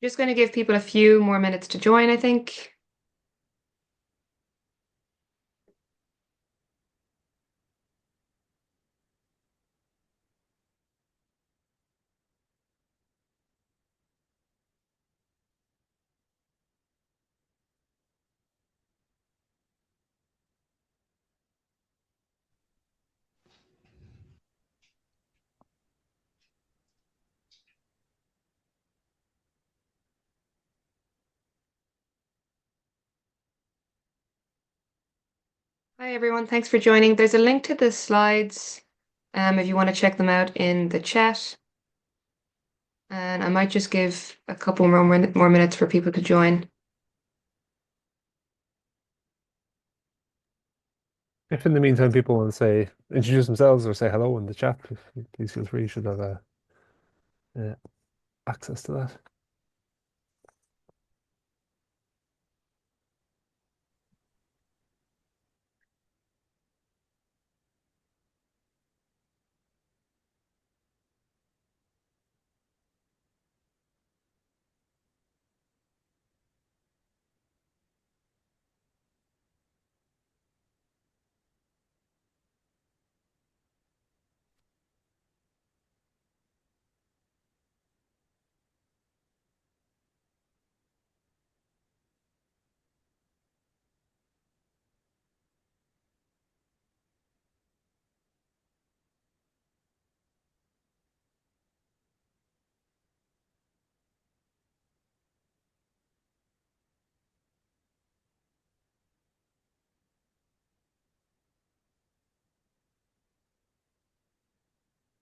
Just going to give people a few more minutes to join, I think. Hi, everyone. Thanks for joining. There's a link to the slides if you want to check them out in the chat. And I might just give a couple more minutes for people to join. If in the meantime people want to say introduce themselves or say hello in the chat, please feel free. You should have uh, access to that.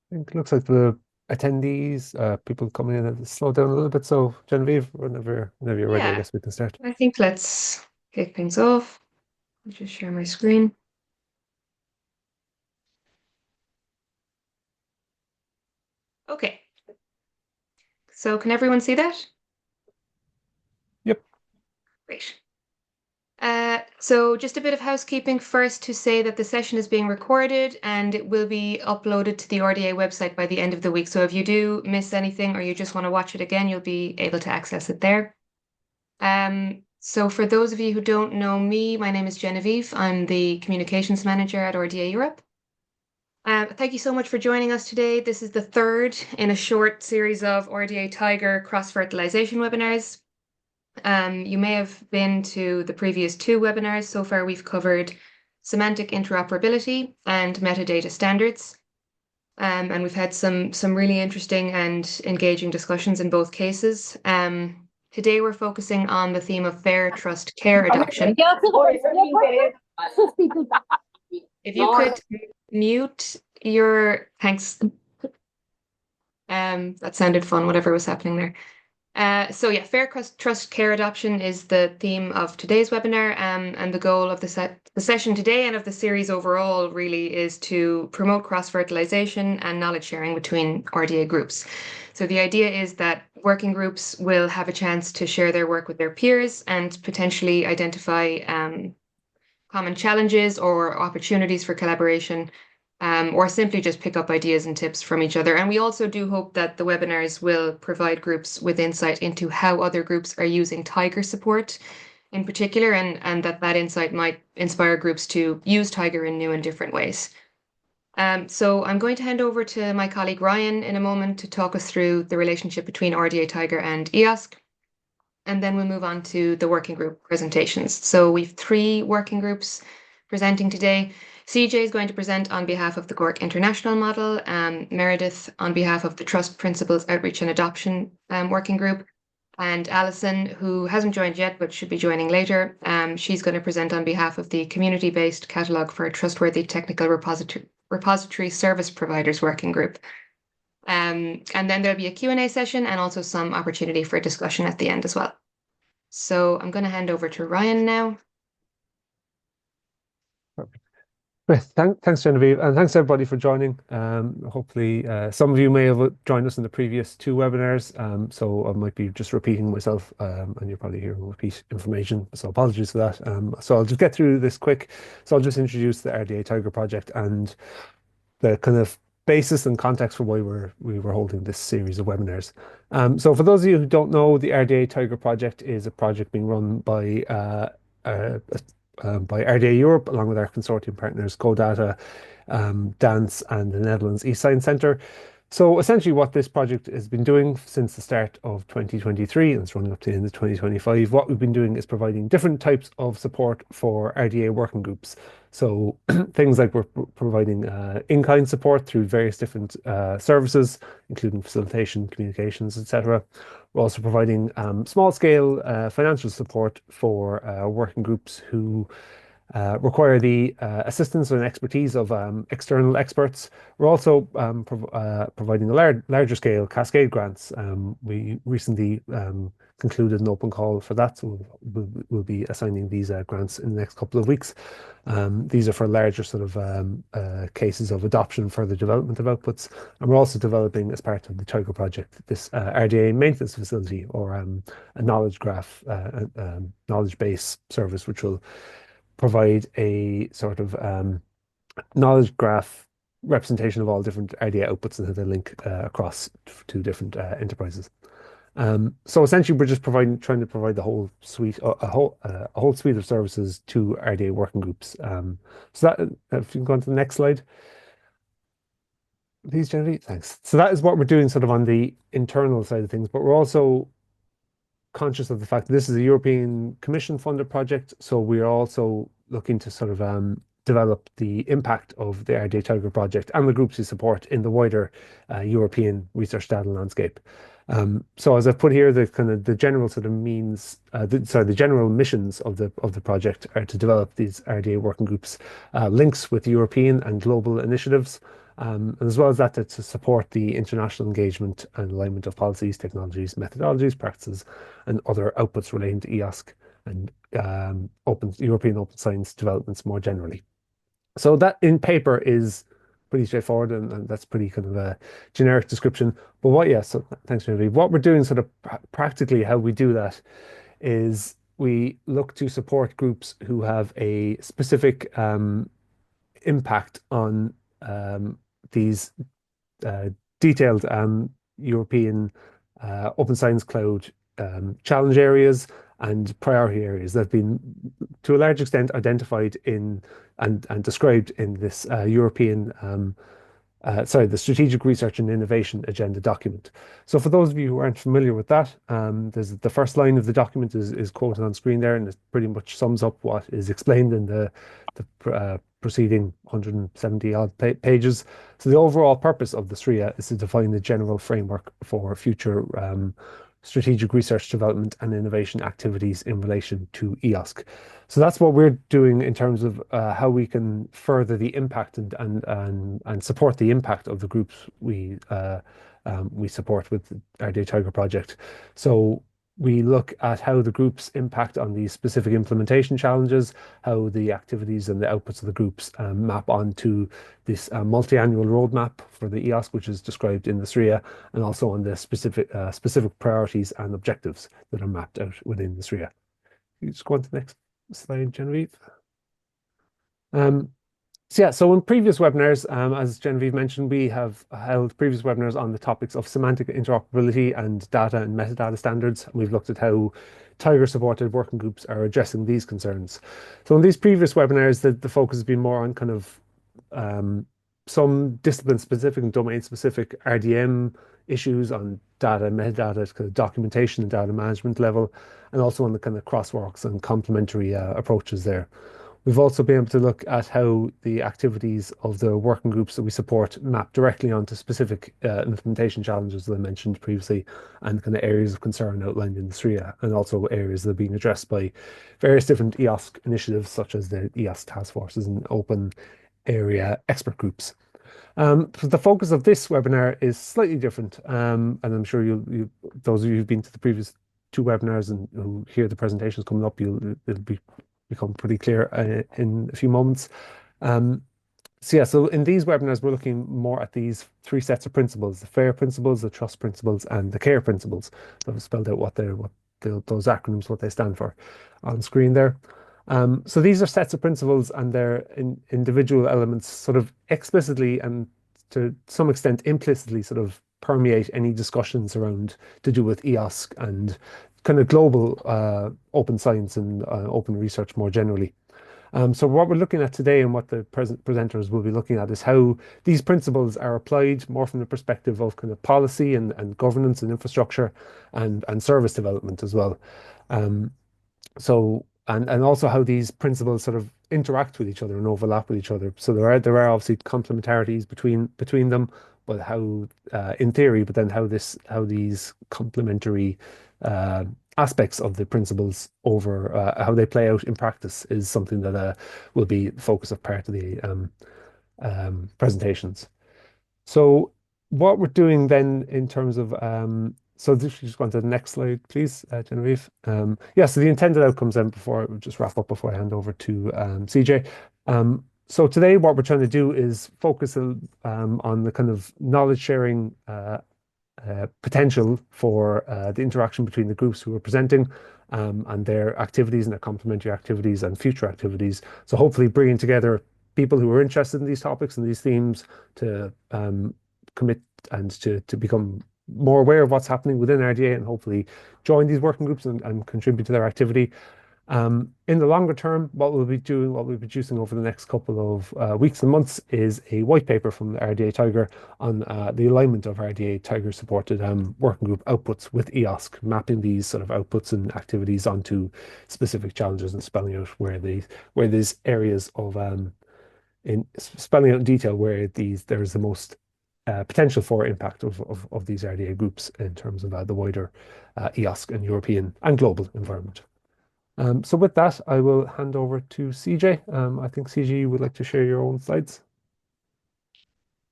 I think it looks like the attendees, people coming in, have slowed down a little bit. So Genevieve, whenever you're ready, I Yeah, guess we can start. I think let's kick things off. I'll just share my screen. Okay. So can everyone see that? Yep. Great. So just a bit of housekeeping first to say that the session is being recorded and it will be uploaded to the RDA website by the end of the week. So if you do miss anything or you just want to watch it again, you'll be able to access it there. So for those of you who don't know me, my name is Genevieve. I'm the communications manager at RDA Europe. Thank you so much for joining us today. This is the third in a short series of RDA Tiger cross-fertilisation webinars. You may have been to the previous two webinars. So far, we've covered semantic interoperability and metadata standards. And we've had some really interesting and engaging discussions in both cases. Today, we're focusing on the theme of fair trust care adoption. If you could mute your, thanks. That sounded fun, whatever was happening there. So yeah, fair trust care adoption is the theme of today's webinar, and the goal of the session today and of the series overall really is to promote cross-fertilization and knowledge sharing between RDA groups. So the idea is that working groups will have a chance to share their work with their peers and potentially identify common challenges or opportunities for collaboration, or simply just pick up ideas and tips from each other. And we also do hope that the webinars will provide groups with insight into how other groups are using Tiger support in particular, and that insight might inspire groups to use Tiger in new and different ways. So I'm going to hand over to my colleague Ryan in a moment to talk us through the relationship between RDA Tiger and EOSC. And then we'll move on to the working group presentations. So we've three working groups presenting today. CJ is going to present on behalf of the GORC International Model, Meredith on behalf of the Trust Principles Outreach and Adoption Working Group, and Alison, who hasn't joined yet but should be joining later. She's going to present on behalf of the Community-Based Catalogue for Trustworthy Technical Repository Service Providers Working Group. And then there'll be a Q&A session and also some opportunity for discussion at the end as well. So I'm going to hand over to Ryan now. Great. Thanks, Genevieve, and thanks everybody for joining. Hopefully, some of you may have joined us in the previous two webinars, so I might be just repeating myself, and you're probably hearing repeat information, so apologies for that. So I'll just get through this quick. So I'll just introduce the RDA Tiger project and the kind of basis and context for why we were holding this series of webinars. So for those of you who don't know, the RDA Tiger project is a project being run uh, by RDA Europe, along with our consortium partners GoData, Dance, and the Netherlands East Science Centre. So essentially what this project has been doing since the start of 2023, and it's running up to the end of 2025, what we've been doing is providing different types of support for RDA working groups. So things like we're providing in-kind support through various different services, including facilitation, communications, etc. We're also providing small-scale financial support for working groups who require the assistance and expertise of external experts. We're also providing a larger scale cascade grants. We recently concluded an open call for that, so we'll be assigning these grants in the next couple of weeks. These are for larger sort of cases of adoption for the development of outputs. And we're also developing, as part of the Tiger project, this RDA maintenance facility, or a knowledge graph, knowledge base service, which will provide a sort of knowledge graph representation of all different RDA outputs and how they link across to different enterprises. So essentially, we're just trying to provide the whole suite, a whole suite of services to RDA working groups. So that, if you can go on to the next slide, please, Genevieve. Thanks. So that is what we're doing, sort of on the internal side of things, but we're also conscious of the fact that this is a European Commission funded project, so we are also looking to sort of develop the impact of the RDA Tiger project and the groups we support in the wider European research data landscape. So as I've put here, the kind of the general sort of the general missions of the project are to develop these RDA working groups, links with European and global initiatives, and as well as that, to support the international engagement and alignment of policies, technologies, methodologies, practices, and other outputs relating to EOSC and European open science developments more generally. So that in paper is pretty straightforward, and that's pretty kind of a generic description. But so thanks, Genevieve. What we're doing sort of practically, how we do that is we look to support groups who have a specific impact on these detailed European Open Science Cloud challenge areas and priority areas that have been, to a large extent, identified in and described in this the Strategic Research and Innovation Agenda document. So for those of you who aren't familiar with that, there's the first line of the document is quoted on screen there, and it pretty much sums up what is explained in the preceding 170 odd pages. So the overall purpose of the SRIA is to define the general framework for future strategic research, development, and innovation activities in relation to EOSC. So that's what we're doing in terms of how we can further the impact and support the impact of the groups we support with the RDA Tiger project. So we look at how the groups impact on these specific implementation challenges, how the activities and the outputs of the groups map onto this multi-annual roadmap for the EOSC, which is described in the SRIA, and also on the specific priorities and objectives that are mapped out within the SRIA. You just go on to the next slide, Genevieve. So in previous webinars, as Genevieve mentioned, we have held previous webinars on the topics of semantic interoperability and data and metadata standards. And we've looked at how Tiger-supported working groups are addressing these concerns. So in these previous webinars, the focus has been more on kind of some discipline-specific and domain-specific RDM issues on data and metadata, kind of documentation and data management level, and also on the kind of crosswalks and complementary approaches there. We've also been able to look at how the activities of the working groups that we support map directly onto specific implementation challenges that I mentioned previously, and kind of areas of concern outlined in the SRIA, and also areas that are being addressed by various different EOSC initiatives, such as the EOSC task forces and open area expert groups. The focus of this webinar is slightly different, and I'm sure those of you who've been to the previous two webinars and who hear the presentations coming up, it'll become pretty clear in a few moments. So in these webinars, we're looking more at these three sets of principles: the FAIR principles, the trust principles, and the CARE principles. So I've spelled out those acronyms, what they stand for on screen there. So these are sets of principles, and they're individual elements sort of explicitly and to some extent implicitly sort of permeate any discussions around to do with EOSC and kind of global open science and open research more generally. So what we're looking at today and what the presenters will be looking at is how these principles are applied more from the perspective of kind of policy and governance and infrastructure and service development as well. Um, and also how these principles sort of interact with each other and overlap with each other. So there are obviously complementarities between them, but how in theory, but then how these complementary uh, aspects of the principles over how they play out in practice is something that will be the focus of part of the presentations. So what we're doing then in terms of so this just go on to the next slide, please, Genevieve. Yeah, so the intended outcomes then before we just wrap up before I hand over to CJ. So today what we're trying to do is focus on the kind of knowledge sharing potential for the interaction between the groups who are presenting and their activities and their complementary activities and future activities. So hopefully bringing together people who are interested in these topics and these themes to commit and to become more aware of what's happening within RDA and hopefully join these working groups and contribute to their activity. In the longer term, what we'll be doing, what we'll be producing over the next couple of weeks and months is a white paper from the RDA Tiger on the alignment of RDA Tiger supported working group outputs with EOSC, mapping these sort of outputs and activities onto specific challenges and spelling out where these areas of in spelling out in detail where there is the most potential for impact of these RDA groups in terms of the wider EOSC and European and global environment. So with that, I will hand over to CJ. I think CJ, you would like to share your own slides.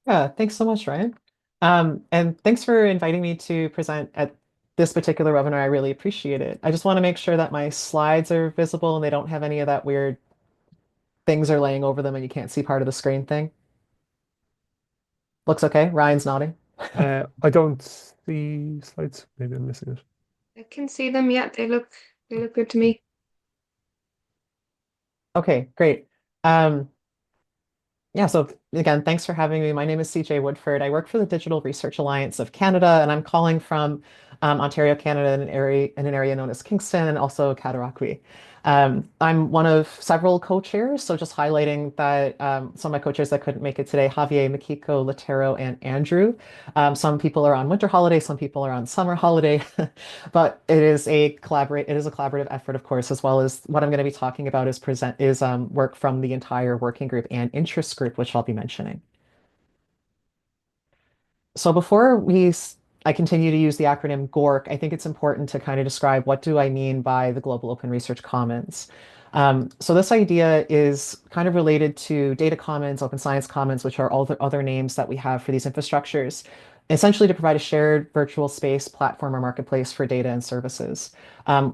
Yeah, thanks so much, Ryan. And thanks for inviting me to present at this particular webinar. I really appreciate it. I just want to make sure that my slides are visible and they don't have any of that weird things are laying over them and you can't see part of the screen thing. Looks okay. Ryan's nodding. I don't see slides. Maybe I'm missing it. I can see them. Yeah, they look good to me. Okay, great. Yeah, so again, thanks for having me. My name is CJ Woodford. I work for the Digital Research Alliance of Canada, and I'm calling from Ontario, Canada, in an area known as Kingston and also Cataraqui. I'm one of several co-chairs, so just highlighting that some of my co-chairs that couldn't make it today, Javier, Makiko, Latero, and Andrew. Some people are on winter holiday, some people are on summer holiday, but it is a collaborative effort, of course, as well as what I'm going to be talking about is work from the entire working group and interest group, which I'll be mentioning. So I continue to use the acronym GORC, I think it's important to kind of describe what do I mean by the Global Open Research Commons. So this idea is kind of related to data commons, open science commons, which are all the other names that we have for these infrastructures, essentially to provide a shared virtual space, platform, or marketplace for data and services.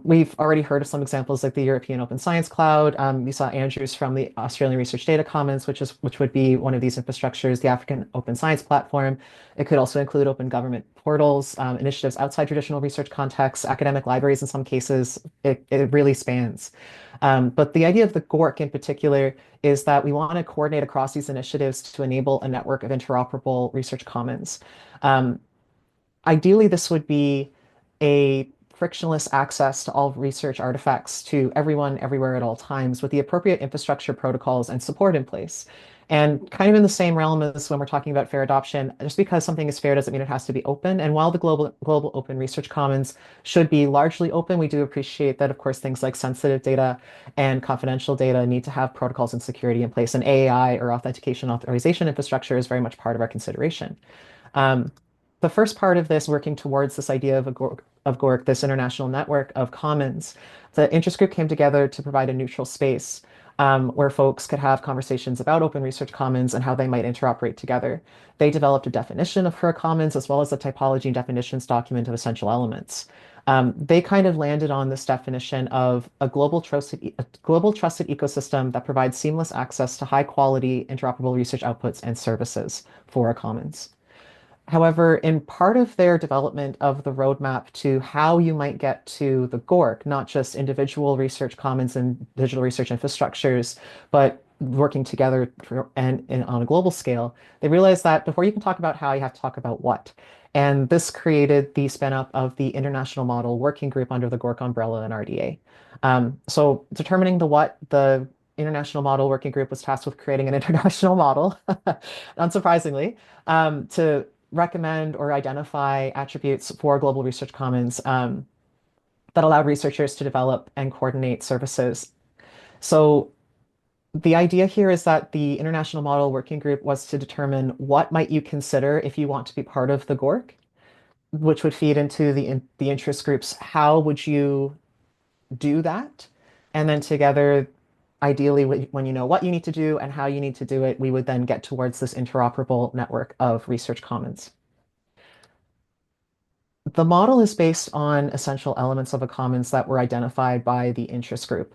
We've already heard of some examples like the European Open Science Cloud. We saw Andrews from the Australian Research Data Commons, which would be one of these infrastructures, the African Open Science Platform. It could also include open government portals, initiatives outside traditional research contexts, academic libraries in some cases. It really spans. But the idea of the GORC in particular is that we want to coordinate across these initiatives to enable a network of interoperable research commons. Ideally, this would be a frictionless access to all research artifacts to everyone, everywhere, at all times, with the appropriate infrastructure protocols and support in place. And kind of in the same realm as when we're talking about fair adoption, just because something is fair doesn't mean it has to be open. And while the global open research commons should be largely open, we do appreciate that, of course, things like sensitive data and confidential data need to have protocols and security in place. And AAI, or authentication authorization infrastructure, is very much part of our consideration. The first part of this, working towards this idea of GORC, this international network of commons, the interest group came together to provide a neutral space where folks could have conversations about open research commons and how they might interoperate together. They developed a definition for a commons as well as a typology and definitions document of essential elements. They kind of landed on this definition of a global trusted ecosystem that provides seamless access to high quality interoperable research outputs and services for a commons. However, in part of their development of the roadmap to how you might get to the GORC, not just individual research commons and digital research infrastructures, but working together and on a global scale, they realized that before you can talk about how, you have to talk about what. And this created the spin up of the International Model Working Group under the GORC umbrella and RDA. So determining the what, the International Model Working Group was tasked with creating an international model, unsurprisingly, to recommend or identify attributes for Global Research Commons that allowed researchers to develop and coordinate services. So the idea here is that the International Model Working Group was to determine what might you consider if you want to be part of the GORC, which would feed into the interest groups. How would you do that? And then together, ideally, when you know what you need to do and how you need to do it, we would then get towards this interoperable network of research commons. The model is based on essential elements of a commons that were identified by the interest group.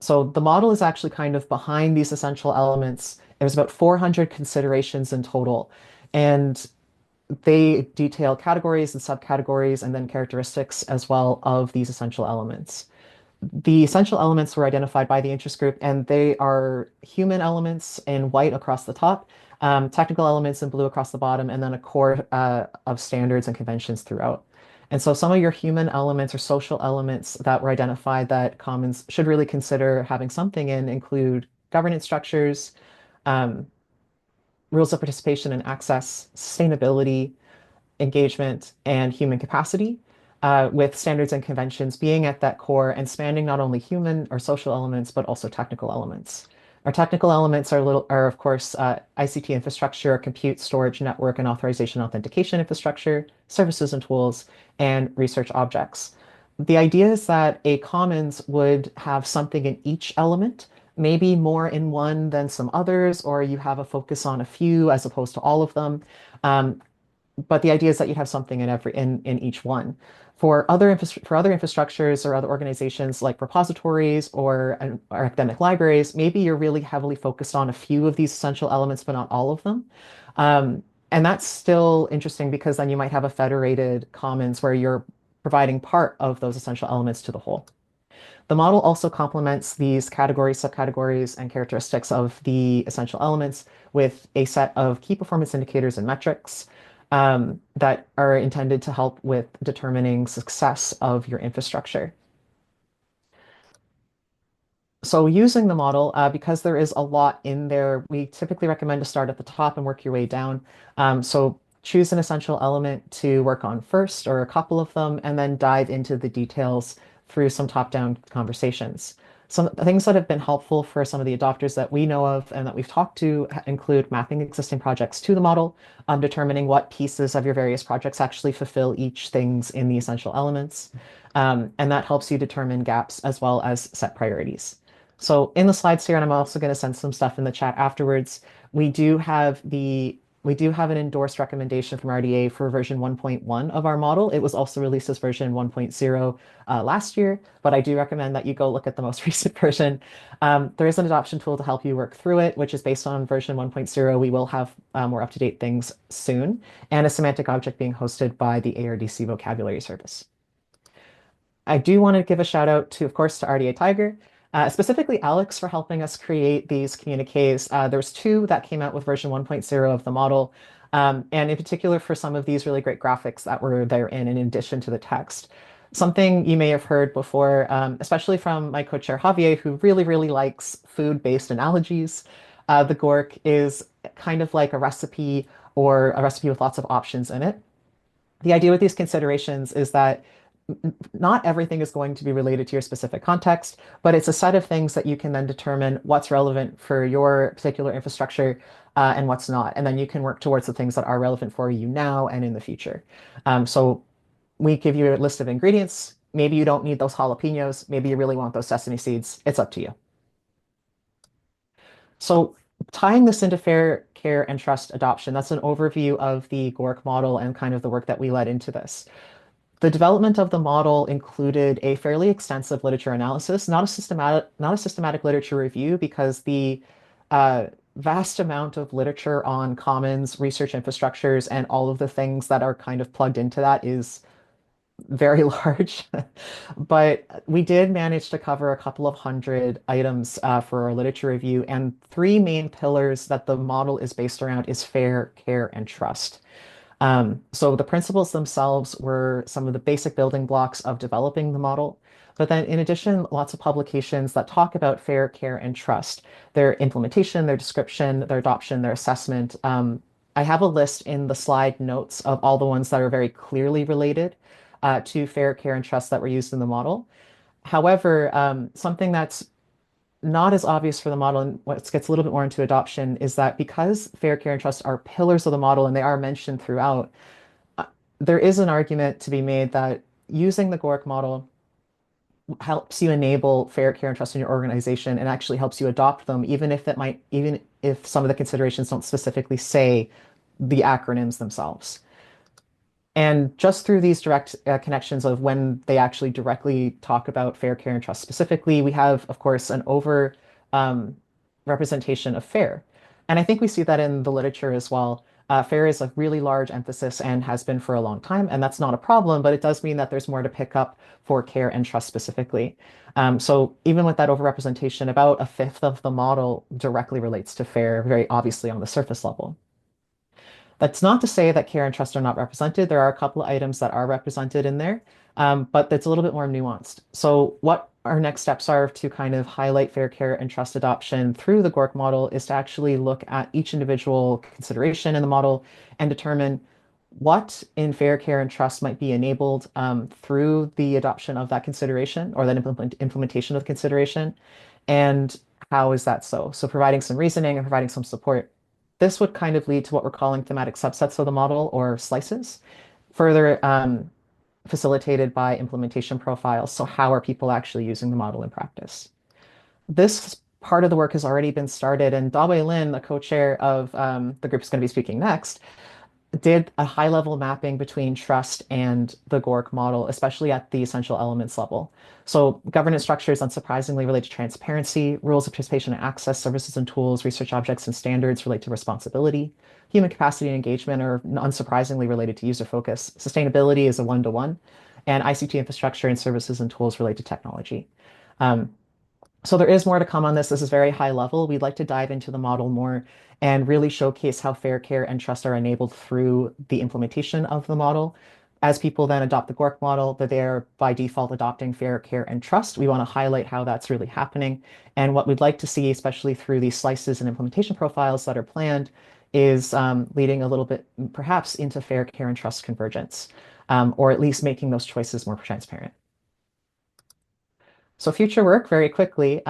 So the model is actually kind of behind these essential elements. There's about 400 considerations in total, and they detail categories and subcategories and then characteristics as well of these essential elements. The essential elements were identified by the interest group, and they are human elements in white across the top, technical elements in blue across the bottom, and then a core of standards and conventions throughout. And so some of your human elements or social elements that were identified that Commons should really consider having something in include governance structures, um, rules of participation and access, sustainability, engagement, and human capacity, with standards and conventions being at that core and spanning not only human or social elements, but also technical elements. Our technical elements are of course, ICT infrastructure, compute, storage, network, and authorization authentication infrastructure, services and tools, and research objects. The idea is that a commons would have something in each element, maybe more in one than some others, or you have a focus on a few as opposed to all of them. Um, but the idea is that you have something in each one. For other infrastructures or other organizations like repositories or academic libraries, maybe you're really heavily focused on a few of these essential elements, but not all of them. And that's still interesting because then you might have a federated commons where you're providing part of those essential elements to the whole. The model also complements these categories, subcategories, and characteristics of the essential elements with a set of key performance indicators and metrics that are intended to help with determining success of your infrastructure. So using the model, because there is a lot in there, we typically recommend to start at the top and work your way down. So choose an essential element to work on first, or a couple of them, and then dive into the details through some top-down conversations. Some things that have been helpful for some of the adopters that we know of and that we've talked to include mapping existing projects to the model, determining what pieces of your various projects actually fulfill each things in the essential elements. And that helps you determine gaps as well as set priorities. So in the slides here, and I'm also going to send some stuff in the chat afterwards, we do have an endorsed recommendation from RDA for version 1.1 of our model. It was also released as version 1.0 last year, but I do recommend that you go look at the most recent version. There is an adoption tool to help you work through it, which is based on version 1.0. We will have more up-to-date things soon, and a semantic object being hosted by the ARDC vocabulary service. I do want to give a shout out to, of course, to RDA Tiger. Specifically Alex for helping us create these communiques. There's two that came out with version 1.0 of the model, and in particular for some of these really great graphics that were there in addition to the text. Something you may have heard before, especially from my co-chair Javier, who really, really likes food-based analogies. The GORC is kind of like a recipe, or a recipe with lots of options in it. The idea with these considerations is that not everything is going to be related to your specific context, but it's a set of things that you can then determine what's relevant for your particular infrastructure and what's not. And then you can work towards the things that are relevant for you now and in the future. So we give you a list of ingredients. Maybe you don't need those jalapenos. Maybe you really want those sesame seeds. It's up to you. So tying this into fair care and trust adoption, that's an overview of the GORC model and kind of the work that we led into this. The development of the model included a fairly extensive literature analysis, not a systematic literature review, because the vast amount of literature on commons, research infrastructures, and all of the things that are kind of plugged into that is very large, but we did manage to cover a couple of hundred items for our literature review, and three main pillars that the model is based around is fair, care, and trust. So the principles themselves were some of the basic building blocks of developing the model. But then in addition, lots of publications that talk about fair, care, and trust, their implementation, their description, their adoption, their assessment. I have a list in the slide notes of all the ones that are very clearly related to fair, care, and trust that were used in the model. However, something that's not as obvious for the model and what gets a little bit more into adoption is that because fair, care, and trust are pillars of the model and they are mentioned throughout, there is an argument to be made that using the GORC model helps you enable fair, care, and trust in your organization and actually helps you adopt them, even if some of the considerations don't specifically say the acronyms themselves. And just through these direct connections of when they actually directly talk about fair, care, and trust specifically, we have, of course, an over representation of fair. And I think we see that in the literature as well. Fair is a really large emphasis and has been for a long time, and that's not a problem, but it does mean that there's more to pick up for care and trust specifically. So even with that overrepresentation, about a fifth of the model directly relates to fair, very obviously on the surface level. That's not to say that care and trust are not represented. There are a couple of items that are represented in there, but it's a little bit more nuanced. So what our next steps are to kind of highlight fair care and trust adoption through the GORC model is to actually look at each individual consideration in the model and determine what in fair care and trust might be enabled through the adoption of that consideration or that implementation of consideration, and how is that so? So providing some reasoning and providing some support. This would kind of lead to what we're calling thematic subsets of the model or slices, further facilitated by implementation profiles. So how are people actually using the model in practice? This part of the work has already been started, and Dawei Lin, the co-chair of the group who's going to be speaking next, did a high-level mapping between trust and the GORC model, especially at the essential elements level. So governance structures unsurprisingly relate to transparency, rules of participation and access, services and tools, research objects and standards relate to responsibility. Human capacity and engagement are unsurprisingly related to user focus. Sustainability is a one-to-one, and ICT infrastructure and services and tools relate to technology. So there is more to come on this. This is very high level. We'd like to dive into the model more and really showcase how fair, care, and trust are enabled through the implementation of the model. As people then adopt the GORC model, that they're by default adopting fair, care, and trust. We want to highlight how that's really happening. And what we'd like to see, especially through these slices and implementation profiles that are planned, is leading a little bit perhaps into fair, care, and trust convergence, or at least making those choices more transparent. So future work very quickly.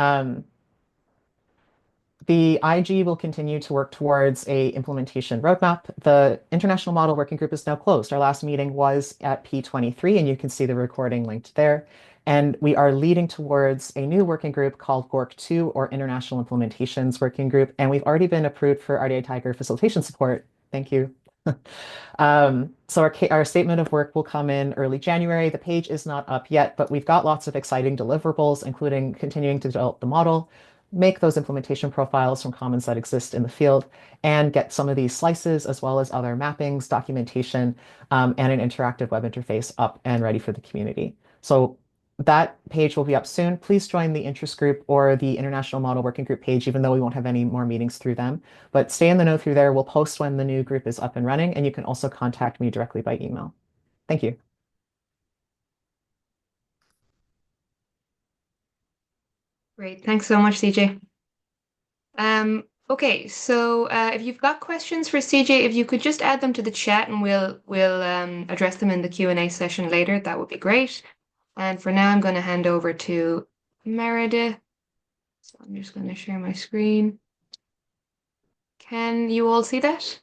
The IG will continue to work towards a implementation roadmap. The International Model Working Group is now closed. Our last meeting was at P23, and you can see the recording linked there. And we are leading towards a new working group called GORC2, or International Implementations Working Group. And we've already been approved for RDA TIGER facilitation support. Thank you. So our statement of work will come in early January. The page is not up yet, but we've got lots of exciting deliverables, including continuing to develop the model, make those implementation profiles from commons that exist in the field, and get some of these slices as well as other mappings, documentation, and an interactive web interface up and ready for the community. So that page will be up soon. Please join the interest group or the International Model Working Group page, even though we won't have any more meetings through them. But stay in the know through there. We'll post when the new group is up and running, and you can also contact me directly by email. Thank you. Great. Thanks so much, CJ. Okay, so if you've got questions for CJ, if you could just add them to the chat and we'll address them in the Q&A session later, that would be great. And for now, I'm going to hand over to Meredith. So I'm just going to share my screen. Can you all see that?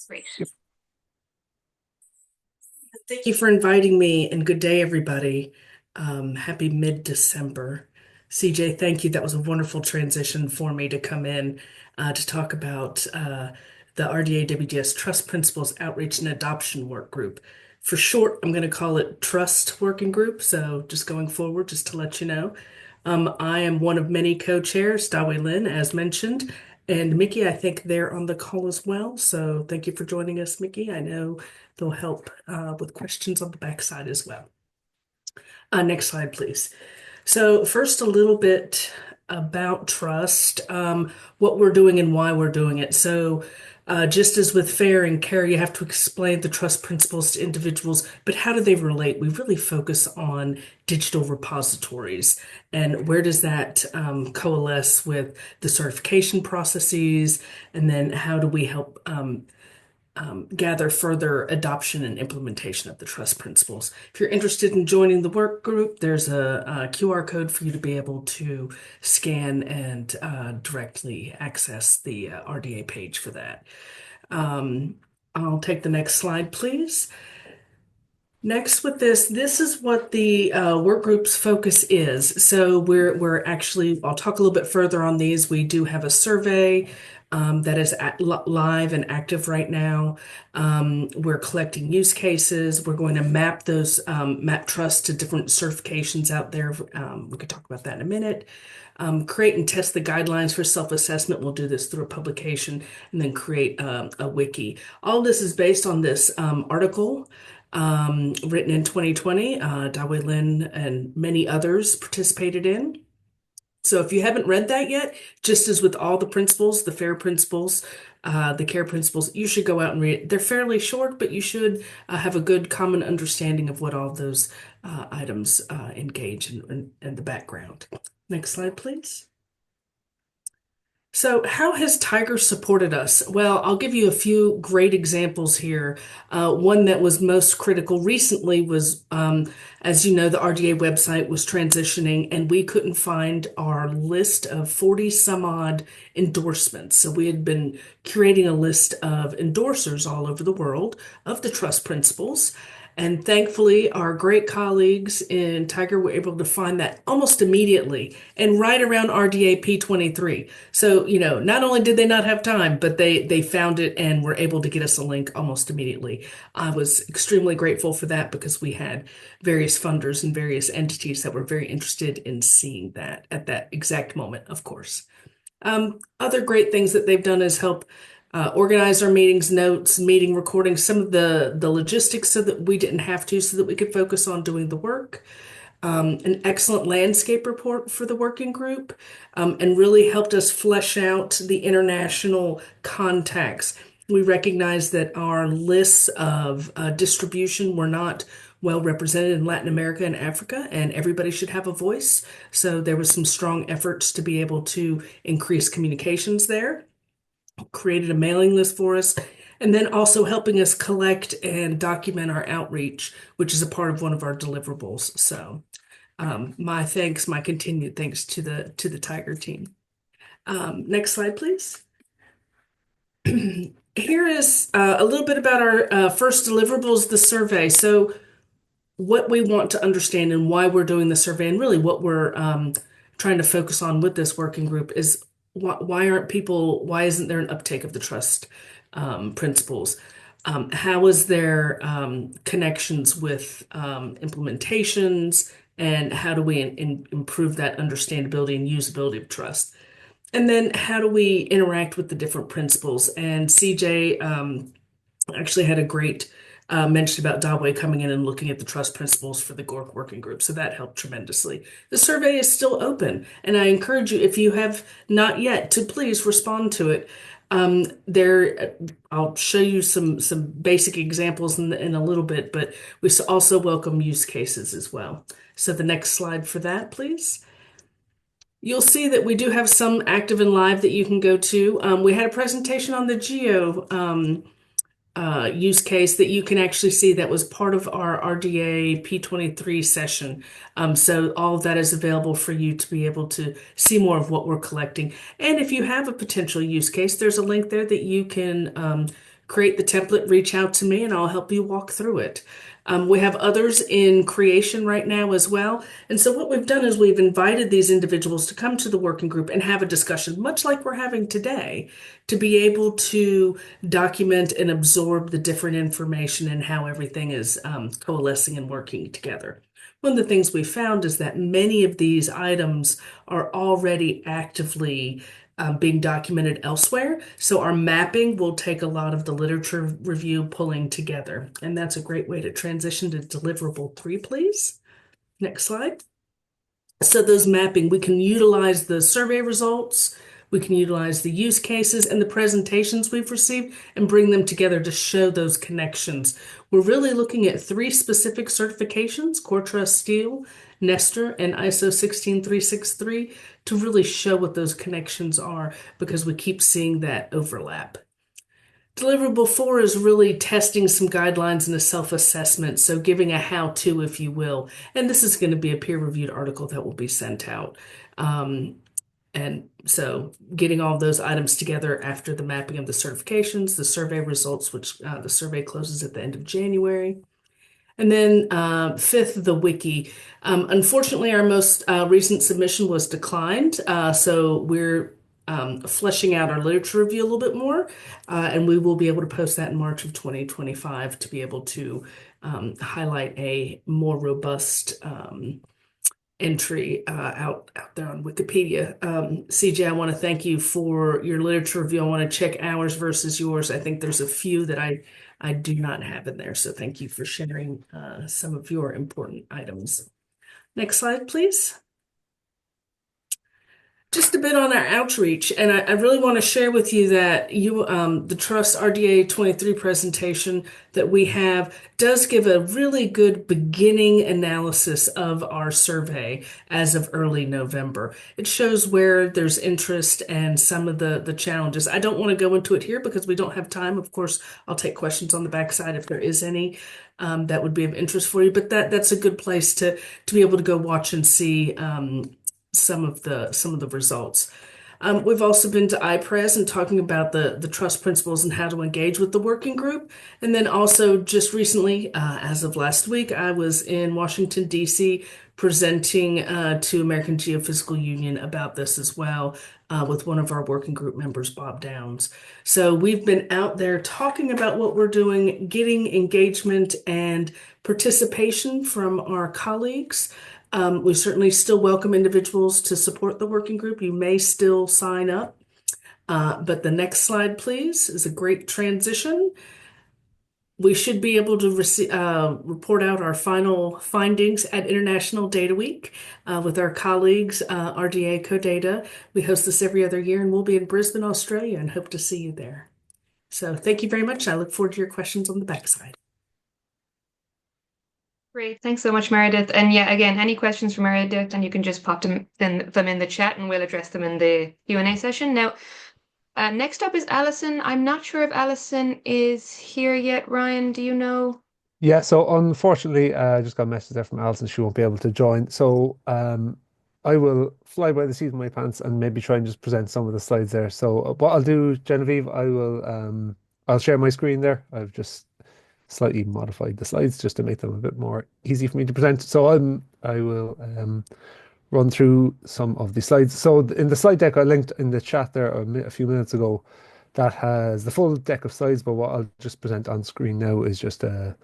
Great. Thank you for inviting me, and good day, everybody. Happy mid-December. CJ, thank you. That was a wonderful transition for me to come in to talk about the RDA WGS Trust Principles Outreach and Adoption Work Group. For short, I'm going to call it Trust Working Group. So just going forward, just to let you know, I am one of many co-chairs, Dawei Lin, as mentioned, And Mickey, I think they're on the call as well. So thank you for joining us, Mickey. I know they'll help with questions on the backside as well. Next slide, please. So first, a little bit about trust, what we're doing and why we're doing it. So just as with FAIR and CARE, you have to explain the trust principles to individuals, but how do they relate? We really focus on digital repositories and where does that coalesce with the certification processes, and then how do we help gather further adoption and implementation of the trust principles. If you're interested in joining the work group, there's a QR code for you to be able to scan and directly access the RDA page for that. I'll take the next slide, please. Next with this is what the work group's focus is. So we're actually, I'll talk a little bit further on these. We do have a survey that is live and active right now. We're collecting use cases. We're going to map those, map trust to different certifications out there. We could talk about that in a minute. Create and test the guidelines for self-assessment. We'll do this through a publication and then create a wiki. All this is based on this article written in 2020, Dawei Lin and many others participated in. So if you haven't read that yet, just as with all the principles, the FAIR principles, the CARE principles, you should go out and read it. They're fairly short, but you should have a good common understanding of what all those items engage in the background. Next slide, please. So how has Tiger supported us? Well, I'll give you a few great examples here. One that was most critical recently was, as you know, the RDA website was transitioning and we couldn't find our list of 40 some odd endorsements. So we had been curating a list of endorsers all over the world of the trust principles. And thankfully, our great colleagues in Tiger were able to find that almost immediately and right around RDA P23. So, you know, not only did they not have time, but they found it and were able to get us a link almost immediately. I was extremely grateful for that because we had various funders and various entities that were very interested in seeing that at that exact moment, of course. Other great things that they've done is help organize our meetings, notes, meeting recordings, some of the logistics so that we didn't have to, so that we could focus on doing the work. An excellent landscape report for the working group, and really helped us flesh out the international contacts. We recognize that our lists of distribution were not well represented in Latin America and Africa, and everybody should have a voice. So there was some strong efforts to be able to increase communications there. Created a mailing list for us, and then also helping us collect and document our outreach, which is a part of one of our deliverables. So my thanks, my continued thanks to the Tiger team. Next slide, please. Here is a little bit about our first deliverables, the survey. So what we want to understand and why we're doing the survey, and really what we're trying to focus on with this working group is why isn't there an uptake of the trust principles? How is there connections with implementations, and how do we improve that understandability and usability of trust? And then how do we interact with the different principles? And CJ actually had a great mention about Dawei coming in and looking at the trust principles for the GORC working group. So that helped tremendously. The survey is still open, and I encourage you, if you have not yet, to please respond to it. I'll show you some basic examples in a little bit, but we also welcome use cases as well. So the next slide for that, please. You'll see that we do have some active and live that you can go to. We had a presentation on the GEO use case that you can actually see that was part of our RDA P23 session. So all of that is available for you to be able to see more of what we're collecting. And if you have a potential use case, there's a link there that you can create the template, reach out to me, and I'll help you walk through it. We have others in creation right now as well. And so what we've done is we've invited these individuals to come to the working group and have a discussion, much like we're having today, to be able to document and absorb the different information and how everything is coalescing and working together. One of the things we found is that many of these items are already actively being documented elsewhere. So our mapping will take a lot of the literature review pulling together. And that's a great way to transition to deliverable 3, please. Next slide. So those mapping, we can utilize the survey results, we can utilize the use cases and the presentations we've received and bring them together to show those connections. We're really looking at 3 specific certifications, Core Trust Steel, Nestor, and ISO 16363, to really show what those connections are, because we keep seeing that overlap. Deliverable 4 is really testing some guidelines and a self-assessment, so giving a how-to, if you will. And this is going to be a peer-reviewed article that will be sent out. And so getting all those items together after the mapping of the certifications, the survey results, which the survey closes at the end of January. And then 5th, the wiki. Unfortunately, our most recent submission was declined, so we're fleshing out our literature review a little bit more, and we will be able to post that in March of 2025 to be able to highlight a more robust entry out there on Wikipedia. CJ, I want to thank you for your literature review. I want to check ours versus yours. I think there's a few that I do not have in there, so thank you for sharing some of your important items. Next slide, please. Just a bit on our outreach, and I really want to share with you that the Trust RDA 23 presentation that we have does give a really good beginning analysis of our survey as of early November. It shows where there's interest and some of the challenges. I don't want to go into it here because we don't have time. Of course, I'll take questions on the backside if there is any that would be of interest for you, but that's a good place to be able to go watch and see some of the results. We've also been to iPres and talking about the trust principles and how to engage with the working group. And then also just recently, as of last week, I was in Washington, D.C. presenting to American Geophysical Union about this as well with one of our working group members, Bob Downs. So we've been out there talking about what we're doing, getting engagement and participation from our colleagues. We certainly still welcome individuals to support the working group. You may still sign up. But the next slide, please, is a great transition. We should be able to report out our final findings at International Data Week with our colleagues, RDA CoData. We host this every other year, and we'll be in Brisbane, Australia, and hope to see you there. So thank you very much. I look forward to your questions on the backside. Great. Thanks so much, Meredith. And yeah, again, any questions for Meredith, and you can just pop them in the chat and we'll address them in the Q&A session. Now, next up is Alison. I'm not sure if Alison is here yet. Ryan, do you know? Yeah, so unfortunately, I just got a message there from Alison. She won't be able to join. So I will fly by the seat of my pants and maybe try and just present some of the slides there. So what I'll do, Genevieve, I'll share my screen there. I've just slightly modified the slides just to make them a bit more easy for me to present. So I will run through some of the slides. So in the slide deck I linked in the chat there a few minutes ago, that has the full deck of slides, but what I'll just present on screen now is just a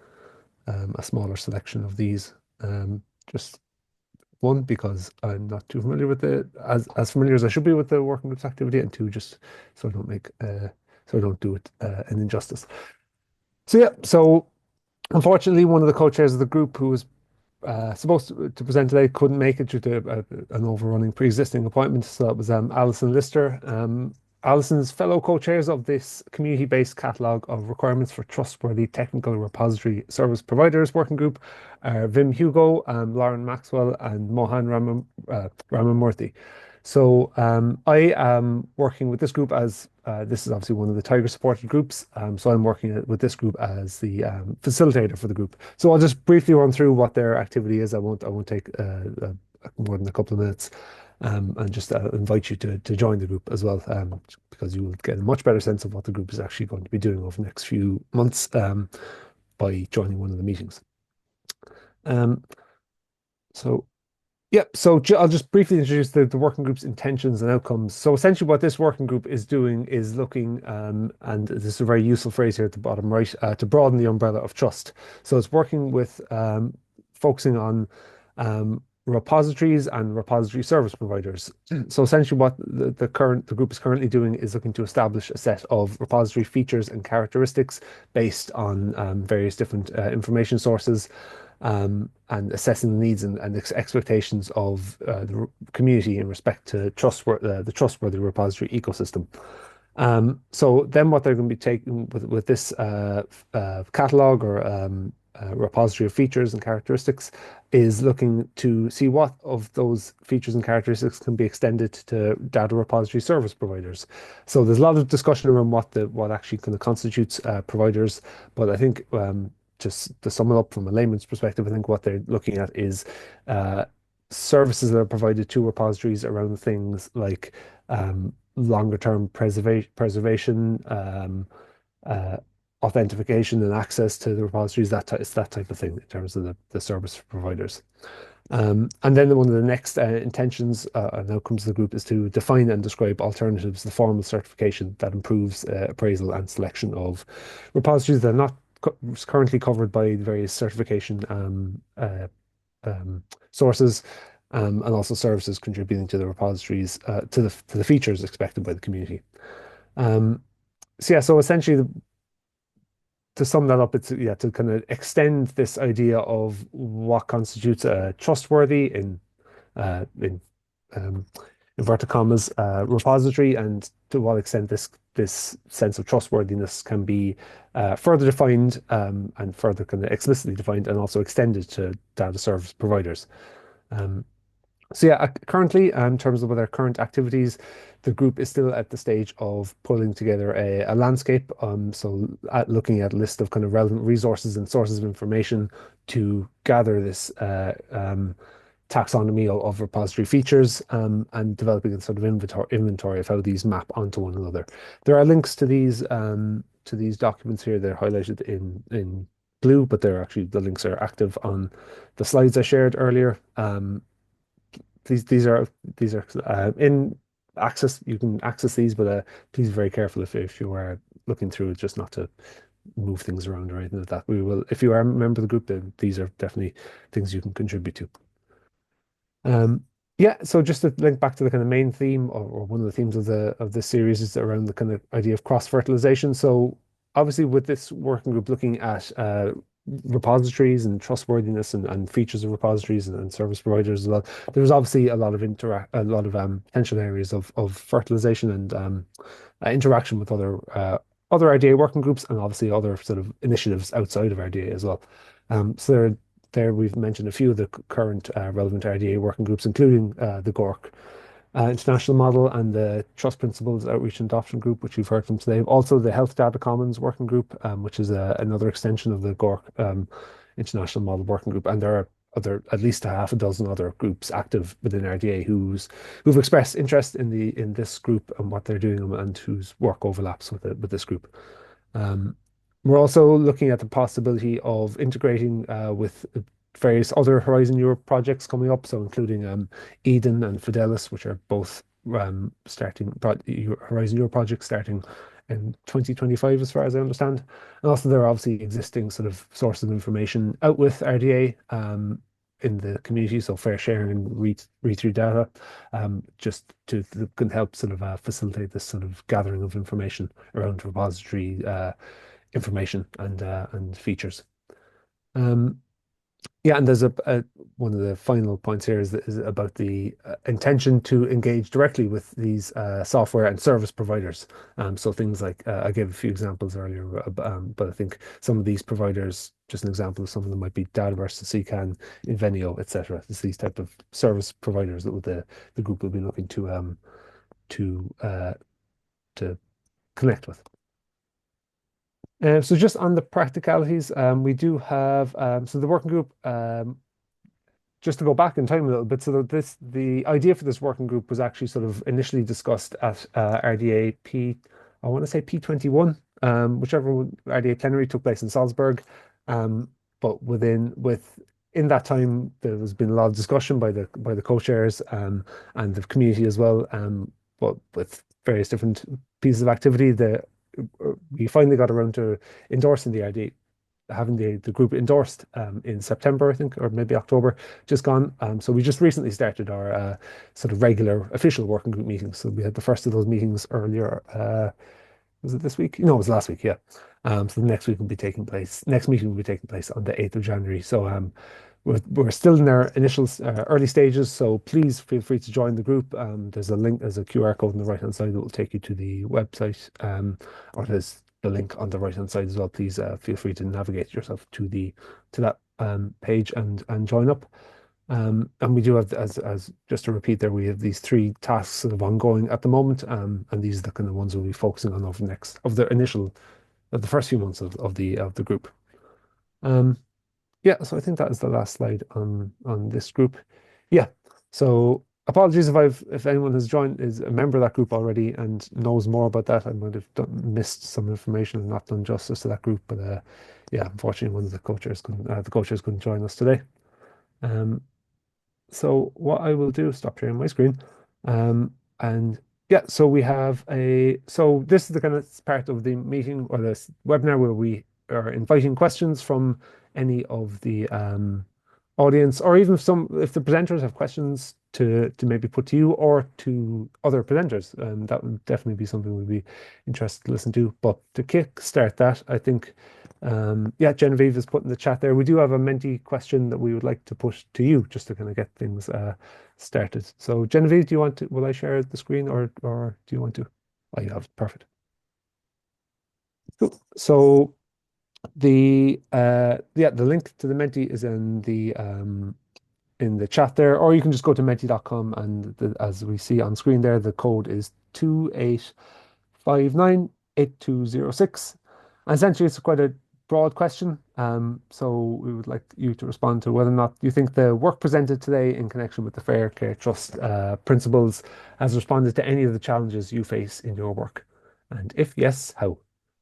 smaller selection of these. Just one, because I'm not too familiar with as familiar as I should be with the working group's activity, and two, just so I don't do it an injustice. So yeah, so unfortunately, one of the co-chairs of the group who was supposed to present today couldn't make it due to an overrunning pre-existing appointment. So that was Alison Lister. Alison's fellow co-chairs of this community-based catalogue of requirements for trustworthy technical repository service providers working group are Vim Hugo, Lauren Maxwell, and Mohan Ramamurthy. So I am working with this group as this is obviously one of the Tiger supported groups. So I'm working with this group as the facilitator for the group. So I'll just briefly run through what their activity is. I won't take more than a couple of minutes, and just invite you to join the group as well, because you will get a much better sense of what the group is actually going to be doing over the next few months by joining one of the meetings. So yeah, so I'll just briefly introduce the working group's intentions and outcomes. So essentially what this working group is doing is looking, and this is a very useful phrase here at the bottom right, to broaden the umbrella of trust. So it's working with, focusing on repositories and repository service providers. So essentially what the group is currently doing is looking to establish a set of repository features and characteristics based on various different information sources, and assessing the needs and expectations of the community in respect to the trustworthy repository ecosystem. So then what they're going to be taking with this catalog or repository of features and characteristics is looking to see what of those features and characteristics can be extended to data repository service providers. So there's a lot of discussion around what actually kind of constitutes providers, but I think just to sum it up from a layman's perspective, I think what they're looking at is services that are provided to repositories around things like longer term preservation, authentication and access to the repositories, it's that type of thing in terms of the service providers. And then one of the next intentions and outcomes of the group is to define and describe alternatives to the formal certification that improves appraisal and selection of repositories that are not currently covered by various certification sources, and also services contributing to the repositories, to the features expected by the community. So yeah, so essentially, to sum that up, it's to kind of extend this idea of what constitutes a trustworthy in inverted commas repository, and to what extent this sense of trustworthiness can be further defined and further kind of explicitly defined and also extended to data service providers. So yeah, currently, in terms of their current activities, the group is still at the stage of pulling together a landscape. So looking at a list of kind of relevant resources and sources of information to gather this taxonomy of repository features, and developing a sort of inventory of how these map onto one another. There are links to these documents here. They're highlighted in blue, but the links are active on the slides I shared earlier. These are in access. You can access these, but please be very careful if you are looking through it, just not to move things around or anything like that. We will, if you are a member of the group, then these are definitely things you can contribute to. Yeah, so just to link back to the kind of main theme, or one of the themes of this series, is around the kind of idea of cross-fertilization. So obviously with this working group looking at repositories and trustworthiness and features of repositories and service providers as well, there's obviously a lot of potential areas of fertilization and interaction with other RDA working groups, and obviously other sort of initiatives outside of RDA as well. So there we've mentioned a few of the current relevant RDA working groups, including the GORC International Model and the Trust Principles Outreach and Adoption Group, which you've heard from today. Also the Health Data Commons Working Group, which is another extension of the GORC International Model Working Group. And there are at least a half a dozen other groups active within RDA who've expressed interest in this group and what they're doing, and whose work overlaps with this group. We're also looking at the possibility of integrating with various other Horizon Europe projects coming up, so including Eden and Fidelis, which are both starting Horizon Europe projects starting in 2025, as far as I understand. And also there are obviously existing sort of sources of information out with RDA in the community, so fair sharing and read-through data, just can help sort of facilitate this sort of gathering of information around repository information and features. Yeah, and there's one of the final points here is about the intention to engage directly with these software and service providers. So things like I gave a few examples earlier, but I think some of these providers, just an example of some of them might be Dataverse, CCAN, Invenio, etc. It's these type of service providers that the group will be looking to connect with. So just on the practicalities, we do have so the working group, just to go back in time a little bit. So the idea for this working group was actually sort of initially discussed at RDA I want to say P21, whichever RDA plenary took place in Salzburg. But in that time, there's been a lot of discussion by the co-chairs and the community as well. But with various different pieces of activity, we finally got around to endorsing the having the group endorsed in September, I think, or maybe October, just gone. So we just recently started our sort of regular official working group meetings. So we had the first of those meetings earlier. Was it this week? No, it was last week. Yeah. So the next week will be taking place. Next meeting will be taking place on the 8th of January. So we're still in our initial early stages. So please feel free to join the group. There's a link, there's a QR code on the right hand side that will take you to the website. Or there's the link on the right hand side as well. Please feel free to navigate yourself to that page and join up. And we do have, as just to repeat there, we have these 3 tasks sort of ongoing at the moment, and these are the kind of ones we'll be focusing on over the first few months of the group. Yeah, so I think that is the last slide on this group. Yeah, so apologies if anyone has joined, is a member of that group already and knows more about that. I might have missed some information and not done justice to that group, but yeah, unfortunately, one of the co-chairs couldn't join us today. So what I will do, stop sharing my screen. And yeah, so so this is the kind of part of the meeting or this webinar where we are inviting questions from any of the audience, or even if the presenters have questions to maybe put to you or to other presenters. That would definitely be something we'd be interested to listen to. But to kickstart that, I think, yeah, Genevieve has put in the chat there. We do have a Menti question that we would like to push to you just to kind of get things started. So Genevieve, will I share the screen or do you want to? Oh, you have it. Perfect. Cool. So the link to the Menti is in the chat there, or you can just go to menti.com, and as we see on screen there, the code is 28598206. And essentially, it's quite a broad question. So we would like you to respond to whether or not you think the work presented today in connection with the Fair Care Trust principles has responded to any of the challenges you face in your work, and if yes, how?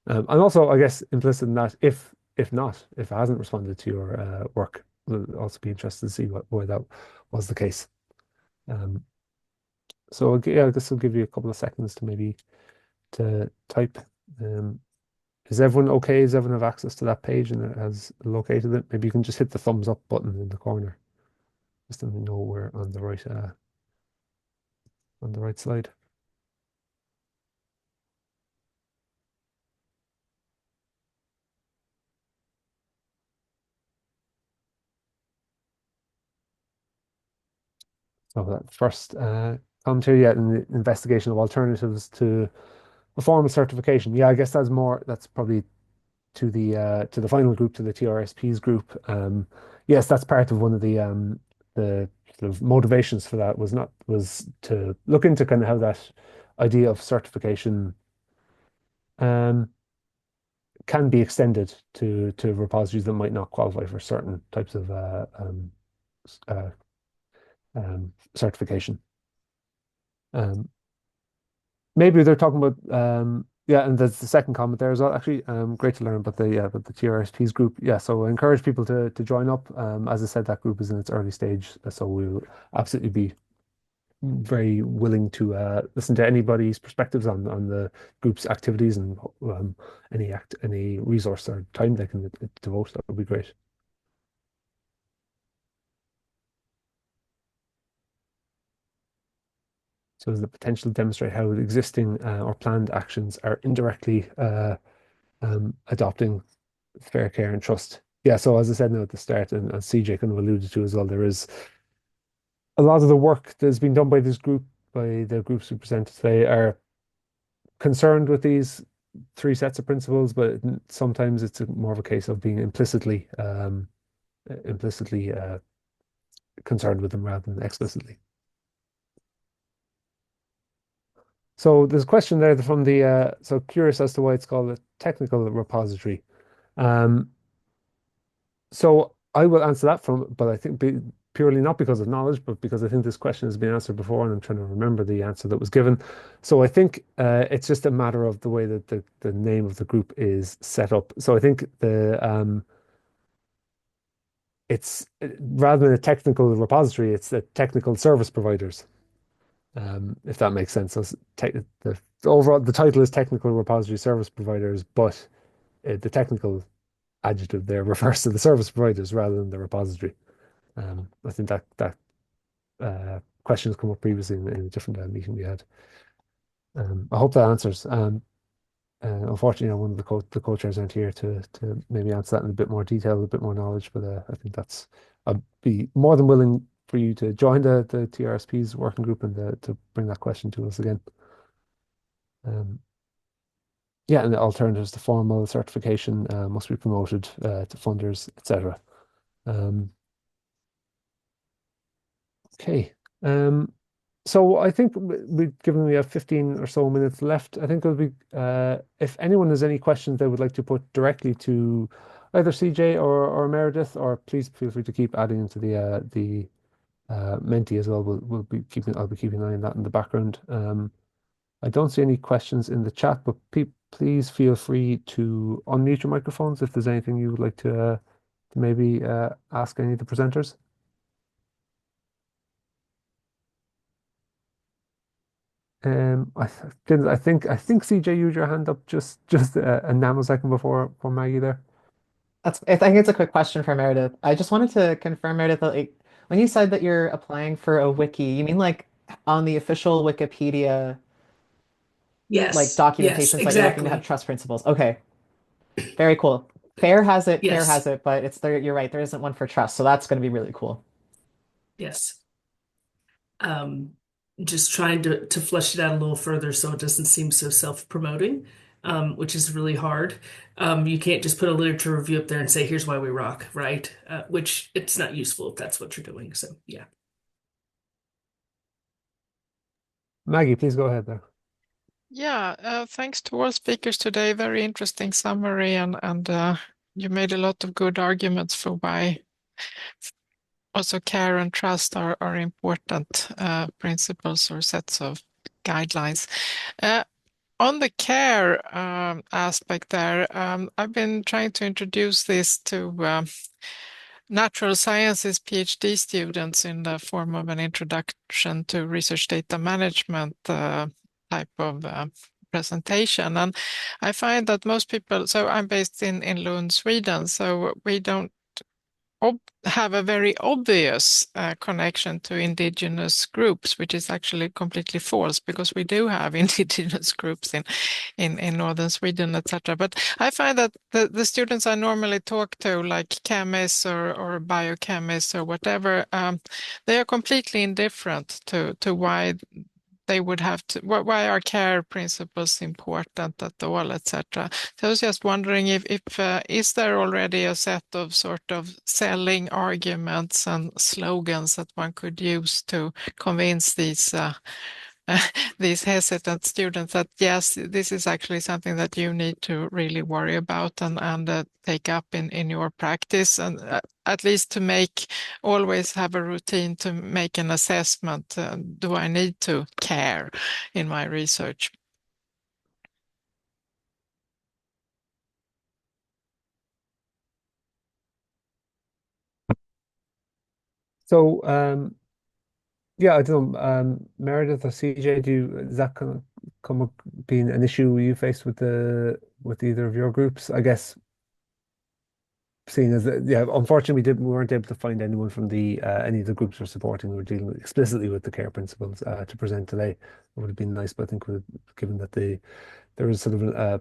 And also, I guess implicit in that, if not, if it hasn't responded to your work, we'll also be interested to see why that was the case. So yeah, I guess I'll give you a couple of seconds to maybe to type. Is everyone okay? Does everyone have access to that page and it has located it? Maybe you can just hit the thumbs up button in the corner, just so we know we're on the right slide. So that first commentary, yeah, in the investigation of alternatives to a formal certification. Yeah, I guess that's probably to the final group, to the TRSP's group. Yes, that's part of one of the sort of motivations for that was to look into kind of how that idea of certification can be extended to repositories that might not qualify for certain types of certification. Maybe they're talking about yeah, and there's the second comment there as well. Actually, great to learn about the TRSP's group. Yeah, so I encourage people to join up. As I said, that group is in its early stage, so we'll absolutely be very willing to listen to anybody's perspectives on the group's activities and any resource or time they can devote. That would be great. So there's the potential to demonstrate how existing or planned actions are indirectly adopting fair care and trust. Yeah, so as I said now at the start, and as CJ kind of alluded to as well, there is a lot of the work that's been done by this group, by the groups we presented today, are concerned with these 3 sets of principles, but sometimes it's more of a case of being implicitly concerned with them rather than explicitly. So there's a question there from so curious as to why it's called a technical repository. So I will answer that but I think purely not because of knowledge, but because I think this question has been answered before, and I'm trying to remember the answer that was given. So I think it's just a matter of the way that the name of the group is set up. So I think it's rather than a technical repository, it's the technical service providers. If that makes sense. So overall, the title is technical repository service providers, but the technical adjective there refers to the service providers rather than the repository. I think that question has come up previously in a different meeting we had. I hope that answers. Unfortunately, one of the co-chairs aren't here to maybe answer that in a bit more detail, a bit more knowledge. But I think I'd be more than willing for you to join the TRSP's working group and to bring that question to us again. Yeah, and the alternatives to formal certification must be promoted to funders, etc. Okay. So I think given we have 15 or so minutes left, I think it'll be if anyone has any questions they would like to put directly to either CJ or Meredith, or please feel free to keep adding into the Menti as well. I'll be keeping an eye on that in the background. I don't see any questions in the chat, but please feel free to unmute your microphones if there's anything you would like to maybe ask any of the presenters. I think CJ used your hand up just a nanosecond before Maggie there. I think it's a quick question for Meredith. I just wanted to confirm, Meredith, that like, when you said that you're applying for a wiki, you mean like on the official Wikipedia like Yes, yes, documentation site, you're looking to have exactly. trust principles. Okay, very cool. FAIR has it, CARE Yes, has it, but it's there. You're right. There isn't one for trust, so that's going to be really cool. yes. Just trying to flesh it out a little further so it doesn't seem so self-promoting, which is really hard. You can't just put a literature review up there and say, here's why we rock, right? Which it's not useful if that's what you're doing. So, yeah. Maggie, please go ahead there. Yeah, thanks to all speakers today. Very interesting summary, and you made a lot of good arguments for why also care and trust are important principles or sets of guidelines. On the care aspect there, I've been trying to introduce this to natural sciences PhD students in the form of an introduction to research data management type of presentation. And I find that most people, so I'm based in Lund, Sweden, so we don't have a very obvious connection to indigenous groups, which is actually completely false because we do have indigenous groups in northern Sweden, etc. But I find that the students I normally talk to, like chemists or biochemists or whatever, they are completely indifferent to why they would have to, why are care principles important at all, etc. So I was just wondering if is there already a set of sort of selling arguments and slogans that one could use to convince these these hesitant students that yes, this is actually something that you need to really worry about and take up in your practice, and at least to always have a routine to make an assessment. Do I need to care in my research? So yeah, I don't know, Meredith or CJ, is that come up being an issue you faced with either of your groups? I guess seeing as yeah, unfortunately we weren't able to find anyone from the any of the groups we're supporting who were dealing explicitly with the care principles to present today. It would have been nice, but I think given that there is sort of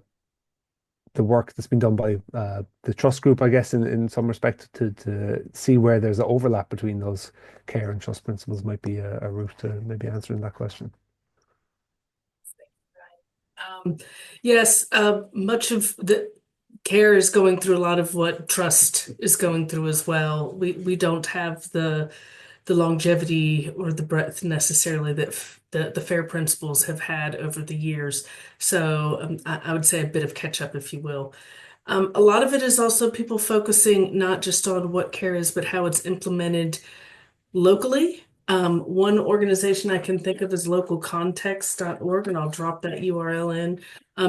the work that's been done by the trust group, I guess, in some respect, to see where there's an overlap between those care and trust principles might be a route to maybe answering that question. Yes, much of the care is going through a lot of what trust is going through as well. We don't have the longevity or the breadth necessarily that the FAIR principles have had over the years. So I would say a bit of catch up, if you will. A lot of it is also people focusing not just on what care is, but how it's implemented locally. One organization I can think of is localcontext.org, and I'll drop that URL in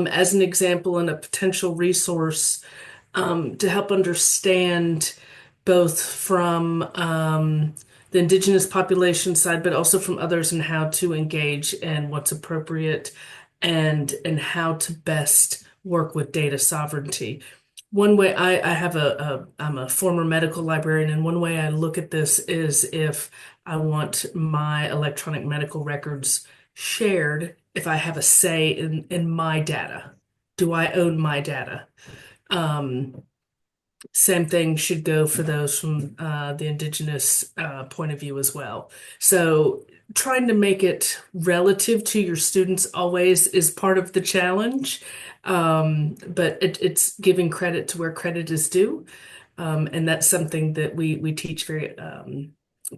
as an example and a potential resource to help understand both from the indigenous population side, but also from others and how to engage and what's appropriate and how to best work with data sovereignty. One way I have I'm a former medical librarian, and one way I look at this is if I want my electronic medical records shared, if I have a say in my data. Do I own my data? Um, Same thing should go for those from the indigenous point of view as well. So trying to make it relative to your students always is part of the challenge, but it's giving credit to where credit is due, and that's something that we teach very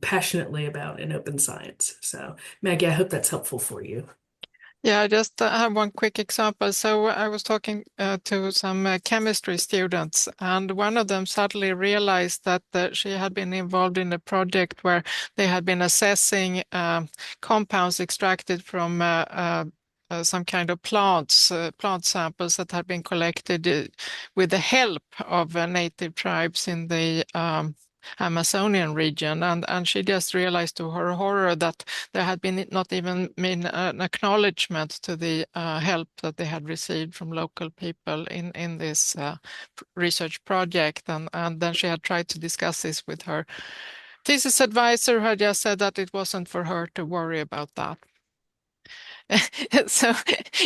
passionately about in open science. So Maggie, I hope that's helpful for you. Yeah, I just have one quick example. So I was talking to some chemistry students, and one of them suddenly realized that she had been involved in a project where they had been assessing compounds extracted from some kind of plant samples that had been collected with the help of native tribes in the Amazonian region, and she just realized to her horror that there had been not even been an acknowledgement to the help that they had received from local people in this research project, and then she had tried to discuss this with her thesis advisor, who had just said that it wasn't for her to worry about that. So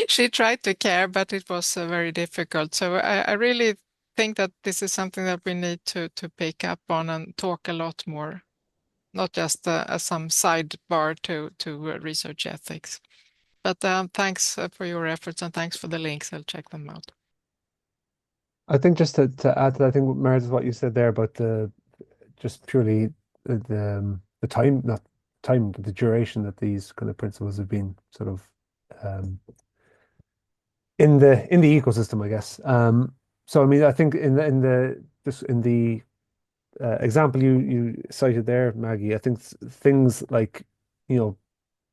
she tried to care, but it was very difficult. So I really think that this is something that we need to pick up on and talk a lot more, not just as some sidebar to research ethics. But thanks for your efforts, and thanks for the links. I'll check them out. I think just to add to that, I think Meredith, what you said there about the just purely the time, not time, but the duration that these kind of principles have been sort of in the ecosystem, I guess. So I mean, I think in the example you cited there, Maggie, I think things like, you know,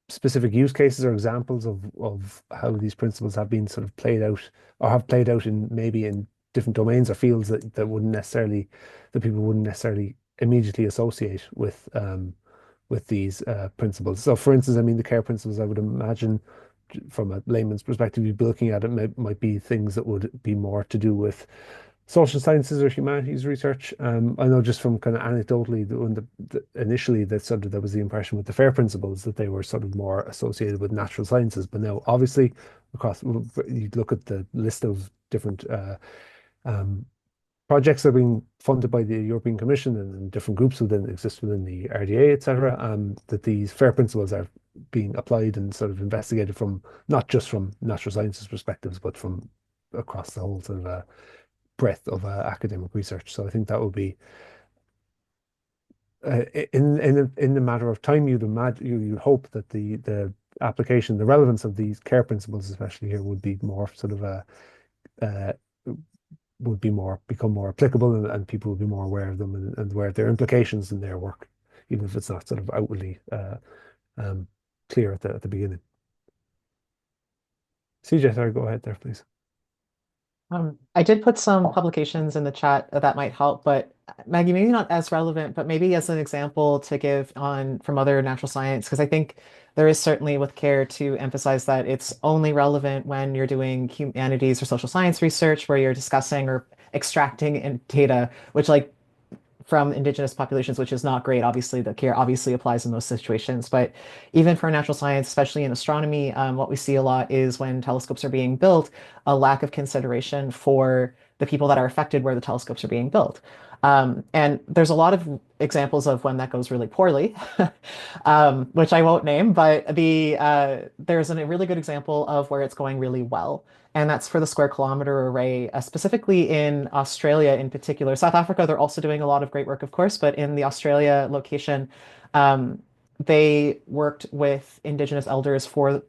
specific use cases or examples of how these principles have been sort of played out or have played out in maybe in different domains or fields that wouldn't necessarily that people wouldn't necessarily immediately associate with these principles. So for instance, I mean the care principles, I would imagine from a layman's perspective, you'd be looking at it might be things that would be more to do with social sciences or humanities research. I know just from kind of anecdotally, initially that sort of there was the impression with the FAIR principles that they were sort of more associated with natural sciences, but now obviously across you look at the list of different um, projects that are being funded by the European Commission and different groups within exist within the RDA, etc. That these FAIR principles are being applied and sort of investigated from not just from natural sciences perspectives, but from across the whole sort of breadth of academic research. So I think that would be in the matter of time, you'd imagine you'd hope that the application, the relevance of these care principles, especially here, would be more sort of uh, would be more become more applicable, and people would be more aware of them and aware of their implications in their work, even if it's not sort of outwardly clear at the beginning. CJ, sorry, go ahead there, please. I did put some publications in the chat that might help, but Maggie, maybe not as relevant, but maybe as an example to give on from other natural science, because I think there is certainly with care to emphasize that it's only relevant when you're doing humanities or social science research where you're discussing or extracting data, which like from indigenous populations, which is not great. Obviously, the care obviously applies in those situations. But even for natural science, especially in astronomy, what we see a lot is when telescopes are being built, a lack of consideration for the people that are affected where the telescopes are being built. And there's a lot of examples of when that goes really poorly, which I won't name, but there's a really good example of where it's going really well. And that's for the square kilometer array, specifically in Australia in particular. South Africa, they're also doing a lot of great work, of course, but in the Australia location, they worked with Indigenous elders for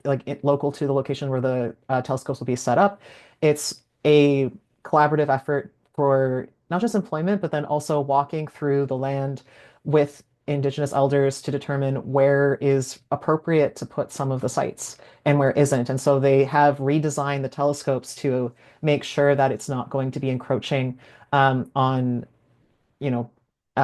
local to the location where the telescopes will be set up. It's a collaborative effort for not just employment, but then also walking through the land with Indigenous elders to determine where is appropriate to put some of the sites and where isn't. And so they have redesigned the telescopes to make sure that it's not going to be encroaching on,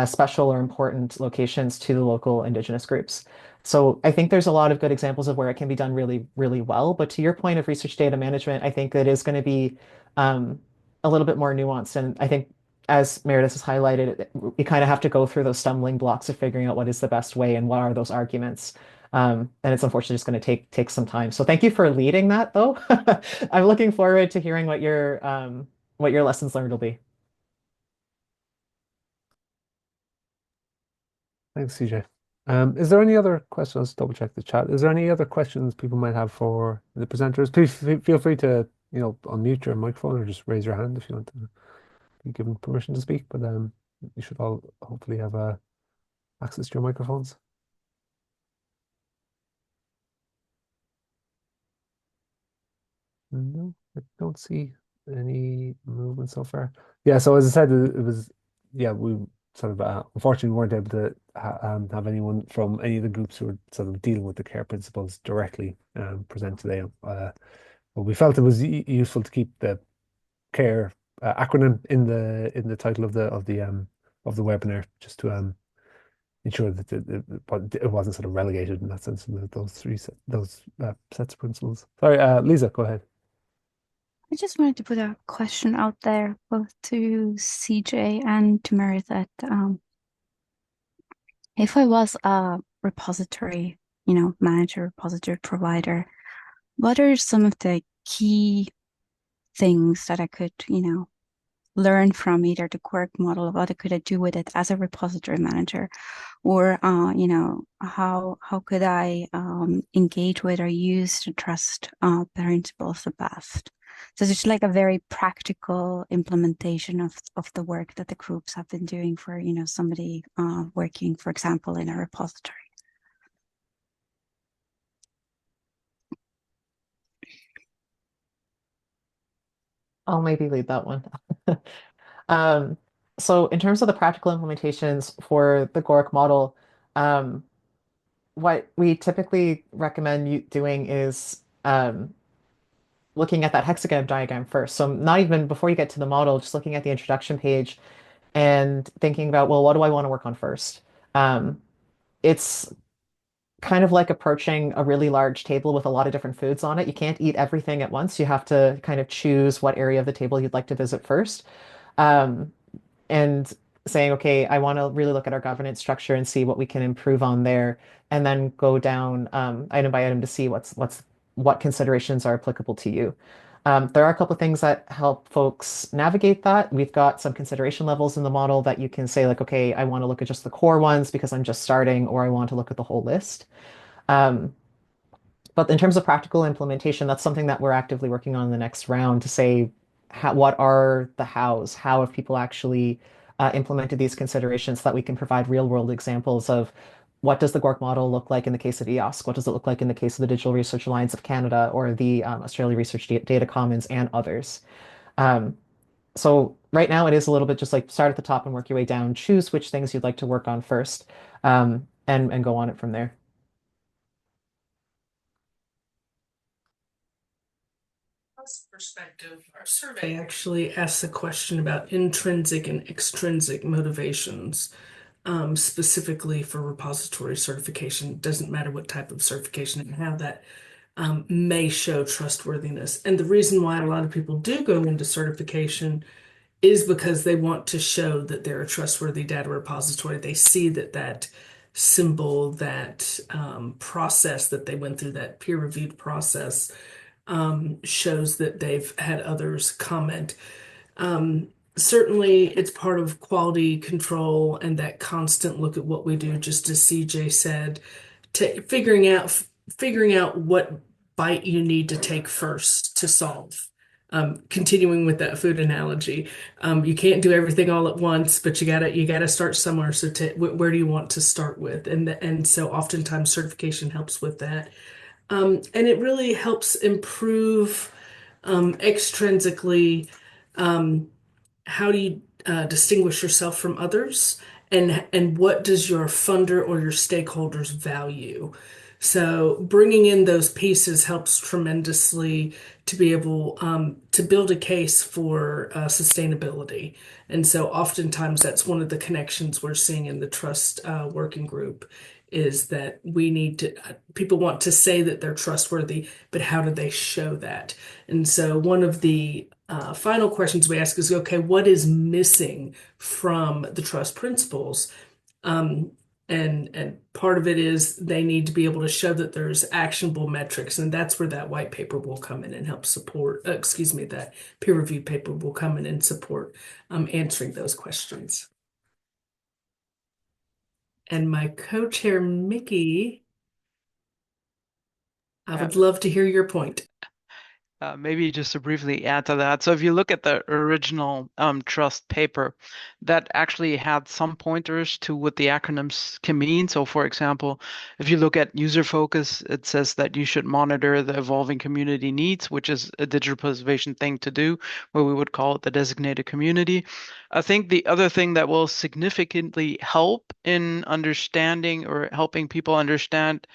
special or important locations to the local Indigenous groups. So I think there's a lot of good examples of where it can be done really, really well. But to your point of research data management, I think that is going to be a little bit more nuanced. And I think, as Meredith has highlighted, we kind of have to go through those stumbling blocks of figuring out what is the best way and what are those arguments. And it's unfortunately just going to take some time. So thank you for leading that, though. I'm looking forward to hearing what your lessons learned will be. Thanks, CJ. Is there any other questions? Let's double check the chat. Is there any other questions people might have for the presenters? Please feel free to, unmute your microphone or just raise your hand if you want to be given permission to speak. But you should all hopefully have access to your microphones. No, I don't see any movement so far. Yeah, so as I said, it was, yeah, we sort of unfortunately weren't able to have anyone from any of the groups who were sort of dealing with the care principles directly present today. But we felt it was useful to keep the care acronym in the title of the webinar, just to ensure that it wasn't sort of relegated in that sense in those sets of principles. Sorry, Lisa, go ahead. I just wanted to put a question out there, both to CJ and to Meredith. If I was a repository, manager, repository provider, what are some of the key things that I could, learn from either the GORC model or what could I do with it as a repository manager? Or, how could I engage with or use the trust principles the best? So it's like a very practical implementation of the work that the groups have been doing for, somebody working, for example, in a repository. I'll maybe lead that one. So in terms of the practical implementations for the GORC model, what we typically recommend doing is looking at that hexagon diagram first. So not even before you get to the model, just looking at the introduction page and thinking about, well, what do I want to work on first? It's kind of like approaching a really large table with a lot of different foods on it. You can't eat everything at once. You have to kind of choose what area of the table you'd like to visit first. And saying, okay, I want to really look at our governance structure and see what we can improve on there, and then go down item by item to see what considerations are applicable to you. There are a couple of things that help folks navigate that. We've got some consideration levels in the model that you can say like, okay, I want to look at just the core ones because I'm just starting, or I want to look at the whole list. But in terms of practical implementation, that's something that we're actively working on in the next round to say, what are the hows? How have people actually implemented these considerations so that we can provide real world examples of what does the GORC model look like in the case of EOSC? What does it look like in the case of the Digital Research Alliance of Canada or the Australia Research Data Commons and others? So right now it is a little bit just like start at the top and work your way down, choose which things you'd like to work on first, and go on it from there. Perspective, our survey actually asks a question about intrinsic and extrinsic motivations, specifically for repository certification. It doesn't matter what type of certification and how that may show trustworthiness. And the reason why a lot of people do go into certification is because they want to show that they're a trustworthy data repository. They see that symbol, that process that they went through, that peer-reviewed process, shows that they've had others comment. Certainly, it's part of quality control and that constant look at what we do, just as CJ said, to figuring out what bite you need to take first to solve. Continuing with that food analogy, you can't do everything all at once, but you gotta start somewhere. So where do you want to start with? And so oftentimes certification helps with that. And it really helps improve extrinsically, how do you distinguish yourself from others, and what does your funder or your stakeholders value? So bringing in those pieces helps tremendously to be able to build a case for sustainability. And so oftentimes that's one of the connections we're seeing in the trust working group, is that we need to, people want to say that they're trustworthy, but how do they show that? And so one of the final questions we ask is, okay, what is missing from the trust principles? And part of it is they need to be able to show that there's actionable metrics, and that's where that white paper will come in and help support, excuse me, that peer-reviewed paper will come in and support answering those questions. And my co-chair, Mickey, I would love to hear your point. Maybe just to briefly add to that. So if you look at the original trust paper, that actually had some pointers to what the acronyms can mean. So for example, if you look at user focus, it says that you should monitor the evolving community needs, which is a digital preservation thing to do, where we would call it the designated community. I think the other thing that will significantly help in understanding or helping people understand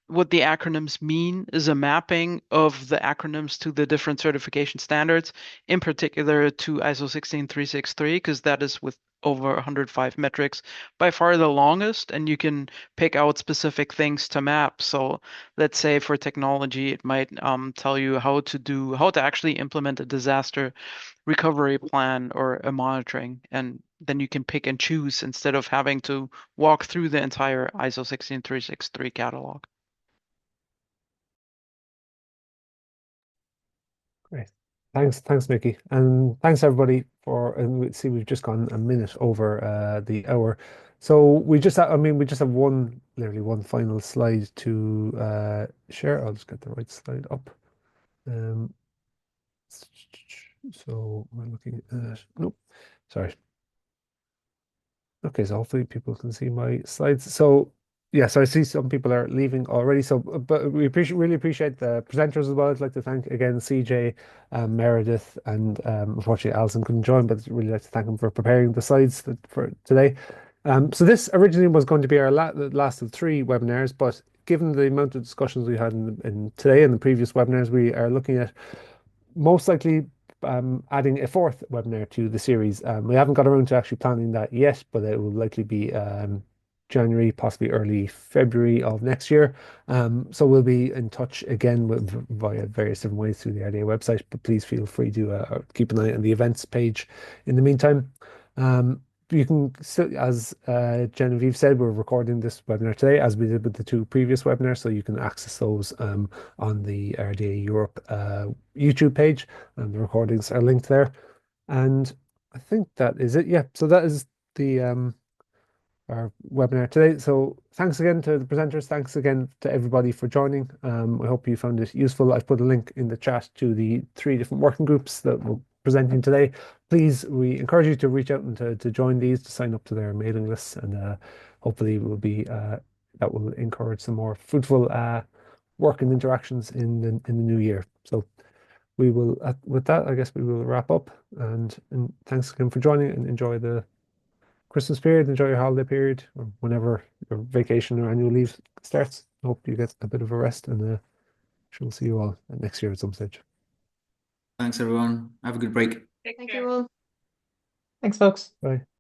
what the acronyms mean is a mapping of the acronyms to the different certification standards, in particular to ISO 16363, because that is with over 105 metrics, by far the longest, and you can pick out specific things to map. So let's say for technology, it might tell you how to actually implement a disaster recovery plan or a monitoring, and then you can pick and choose instead of having to walk through the entire ISO 16363 catalog. Great. Thanks, Mickey. And thanks everybody for, and we see we've just gone a minute over the hour. So we just have, we just have literally one final slide to share. I'll just get the right slide up. So we're looking at, nope, sorry. Okay, so hopefully people can see my slides. So yeah, so I see some people are leaving already. So, but we really appreciate the presenters as well. I'd like to thank again CJ, Meredith, and unfortunately Alison couldn't join, but I'd really like to thank them for preparing the slides for today. So this originally was going to be our last of 3 webinars, but given the amount of discussions we had in today and the previous webinars, we are looking at most likely adding a 4th webinar to the series. We haven't got around to actually planning that yet, but it will likely be January, possibly early February of next year. So we'll be in touch again via various different ways through the RDA website, but please feel free to keep an eye on the events page in the meantime. You can still, as Genevieve said, we're recording this webinar today, as we did with the 2 previous webinars, so you can access those on the RDA Europe YouTube page, and the recordings are linked there. And I think that is it. Yeah, so that is the our webinar today. So thanks again to the presenters. Thanks again to everybody for joining. I hope you found it useful. I've put a link in the chat to the 3 different working groups that we're presenting today. Please, we encourage you to reach out and to join these, to sign up to their mailing lists, and hopefully that will encourage some more fruitful work and interactions in the new year. So we will, with that, I guess we will wrap up, and thanks again for joining, and enjoy the Christmas period, enjoy your holiday period, or whenever your vacation or annual leave starts. Hope you get a bit of a rest, and we'll see you all next year at some stage. Thanks, everyone. Have a good break. Thank you all. Thanks, folks. Bye.